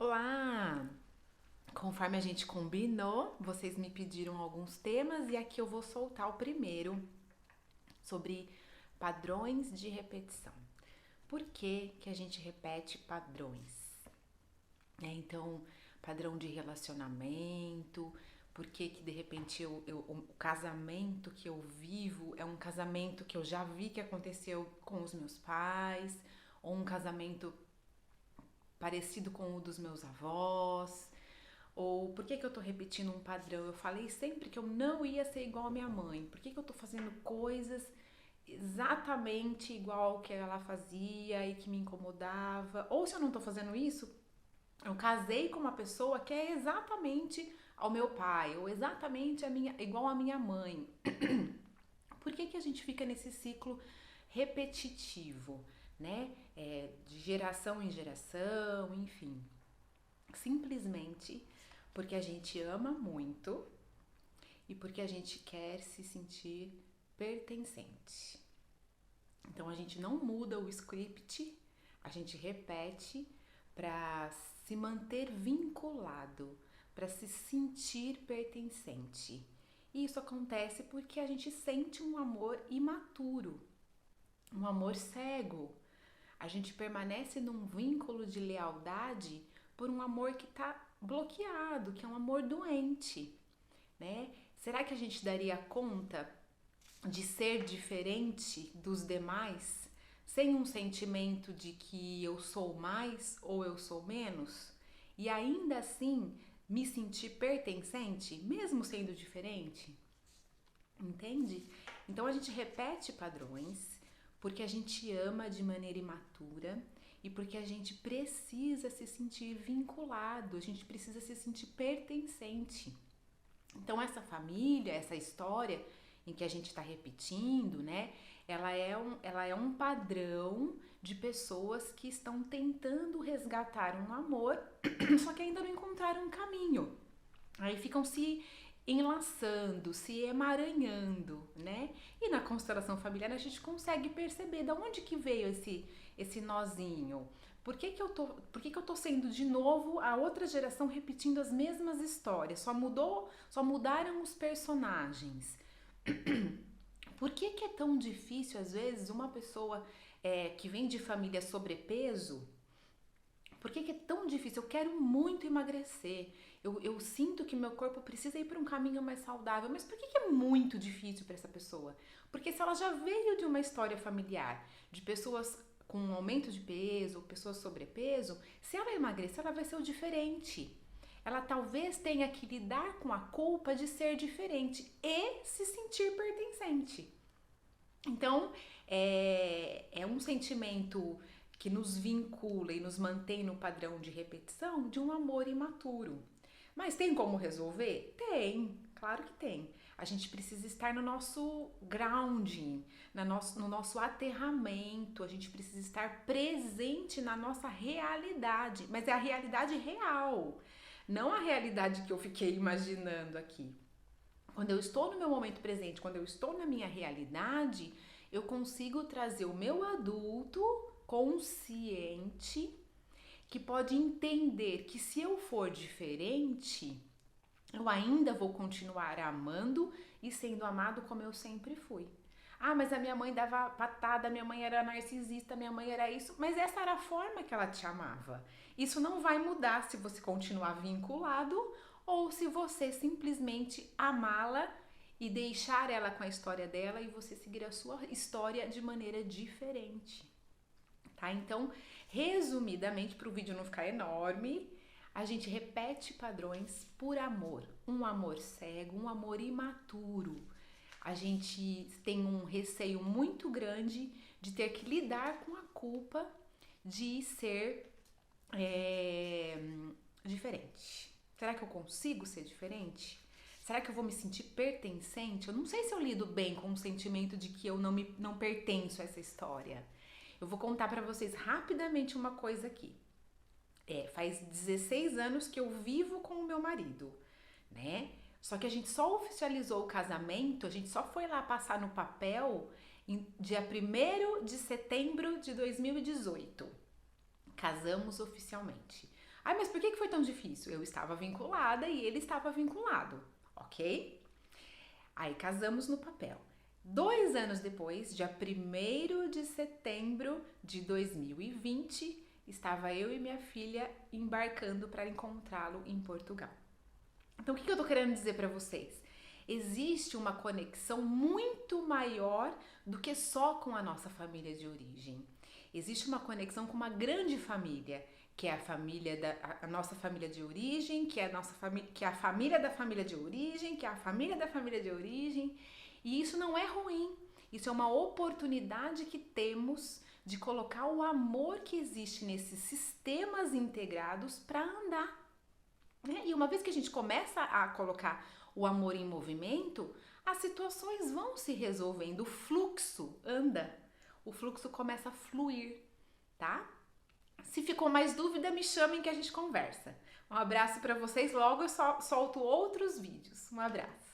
Olá! Conforme a gente combinou, vocês me pediram alguns temas e aqui eu vou soltar o primeiro sobre padrões de repetição. Por que que a gente repete padrões? Então, padrão de relacionamento, por que que de repente o casamento que eu vivo é um casamento que eu já vi que aconteceu com os meus pais, ou um casamento parecido com o dos meus avós. Ou por que que eu tô repetindo um padrão? Eu falei sempre que eu não ia ser igual a minha mãe. Por que que eu tô fazendo coisas exatamente igual que ela fazia e que me incomodava? Ou se eu não tô fazendo isso, eu casei com uma pessoa que é exatamente ao meu pai, ou exatamente igual a minha mãe. Por que que a gente fica nesse ciclo repetitivo, né? De geração em geração, enfim. Simplesmente porque a gente ama muito e porque a gente quer se sentir pertencente. Então a gente não muda o script, a gente repete para se manter vinculado, para se sentir pertencente. E isso acontece porque a gente sente um amor imaturo, um amor cego. A gente permanece num vínculo de lealdade por um amor que está bloqueado, que é um amor doente, né? Será que a gente daria conta de ser diferente dos demais sem um sentimento de que eu sou mais ou eu sou menos? E ainda assim me sentir pertencente, mesmo sendo diferente? Entende? Então a gente repete padrões porque a gente ama de maneira imatura e porque a gente precisa se sentir vinculado, a gente precisa se sentir pertencente. Então essa família, essa história em que a gente está repetindo, né? Ela é um padrão de pessoas que estão tentando resgatar um amor, só que ainda não encontraram um caminho. Aí ficam se enlaçando, se emaranhando, né? E na constelação familiar a gente consegue perceber de onde que veio esse nozinho. Por que que eu tô sendo de novo a outra geração repetindo as mesmas histórias? Só mudaram os personagens. Por que que é tão difícil às vezes uma pessoa que vem de família sobrepeso? Por que que é tão difícil? Eu quero muito emagrecer. Eu sinto que meu corpo precisa ir para um caminho mais saudável. Mas por que que é muito difícil para essa pessoa? Porque se ela já veio de uma história familiar, de pessoas com um aumento de peso, pessoas sobrepeso, se ela emagrecer, ela vai ser o diferente. Ela talvez tenha que lidar com a culpa de ser diferente e se sentir pertencente. Então, é um sentimento que nos vincula e nos mantém no padrão de repetição de um amor imaturo. Mas tem como resolver? Tem, claro que tem. A gente precisa estar no nosso grounding, no nosso aterramento, a gente precisa estar presente na nossa realidade, mas é a realidade real, não a realidade que eu fiquei imaginando aqui. Quando eu estou no meu momento presente, quando eu estou na minha realidade, eu consigo trazer o meu adulto consciente que pode entender que se eu for diferente, eu ainda vou continuar amando e sendo amado como eu sempre fui. Ah, mas a minha mãe dava patada, minha mãe era narcisista, minha mãe era isso, mas essa era a forma que ela te amava. Isso não vai mudar se você continuar vinculado ou se você simplesmente amá-la e deixar ela com a história dela e você seguir a sua história de maneira diferente. Tá? Então, resumidamente, para o vídeo não ficar enorme, a gente repete padrões por amor, um amor cego, um amor imaturo. A gente tem um receio muito grande de ter que lidar com a culpa de ser diferente. Será que eu consigo ser diferente? Será que eu vou me sentir pertencente? Eu não sei se eu lido bem com o sentimento de que eu não pertenço a essa história. Eu vou contar para vocês rapidamente uma coisa aqui. Faz 16 anos que eu vivo com o meu marido, né? Só que a gente só oficializou o casamento, a gente só foi lá passar no papel em dia 1º de setembro de 2018. Casamos oficialmente. Ai, mas por que foi tão difícil? Eu estava vinculada e ele estava vinculado, ok? Aí casamos no papel. 2 anos depois, dia 1º de setembro de 2020, estava eu e minha filha embarcando para encontrá-lo em Portugal. Então, o que eu tô querendo dizer para vocês? Existe uma conexão muito maior do que só com a nossa família de origem. Existe uma conexão com uma grande família, que é a nossa família de origem, que é a nossa família, que é a família da família de origem, que é a família da família de origem. E isso não é ruim. Isso é uma oportunidade que temos de colocar o amor que existe nesses sistemas integrados para andar. E uma vez que a gente começa a colocar o amor em movimento, as situações vão se resolvendo, o fluxo anda, o fluxo começa a fluir, tá? Se ficou mais dúvida, me chamem que a gente conversa. Um abraço para vocês, logo eu solto outros vídeos. Um abraço.